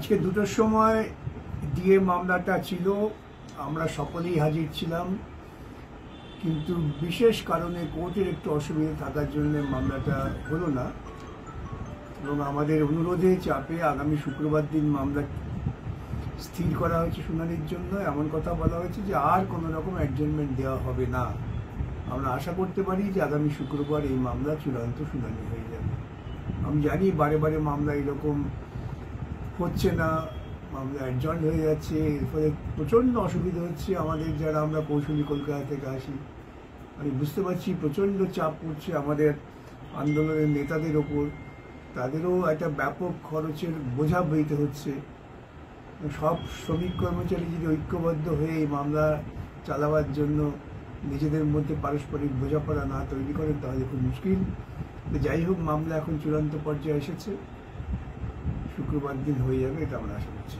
আজকে 2টোর সময় ডিএ মামলাটা ছিল, আমরা সকলেই হাজির ছিলাম, কিন্তু বিশেষ কারণে কোর্টের একটু অসুবিধা থাকার জন্য মামলাটা হলো না এবং আমাদের অনুরোধে চাপে আগামী শুক্রবার দিন মামলা স্থির করা হয়েছে শুনানির জন্য। এমন কথা বলা হয়েছে যে আর কোনো রকম অ্যাডজার্নমেন্ট দেওয়া হবে না। আমরা আশা করতে পারি যে আগামী শুক্রবার এই মামলা চূড়ান্ত শুনানি হয়ে যাবে। আমি জানি বারে বারে মামলা এরকম হচ্ছে না, মামলা অ্যাডজর্ন হয়ে যাচ্ছে, এর ফলে প্রচণ্ড অসুবিধা হচ্ছে আমাদের যারা আমরা কৌশলী কলকাতা থেকে আসি। আমি বুঝতে পারছি প্রচণ্ড চাপ পড়ছে আমাদের আন্দোলনের নেতাদের ওপর, তাদেরও একটা ব্যাপক খরচের বোঝা বইতে হচ্ছে। সব শ্রমিক কর্মচারী যদি ঐক্যবদ্ধ হয়ে এই মামলা চালাবার জন্য নিজেদের মধ্যে পারস্পরিক বোঝাপড়া না তৈরি করেন তাহলে খুব মুশকিল। যাই হোক, মামলা এখন চূড়ান্ত পর্যায়ে এসেছে, শুক্রবার দিন হয়ে যাবে, এটা আমরা আশা করছি।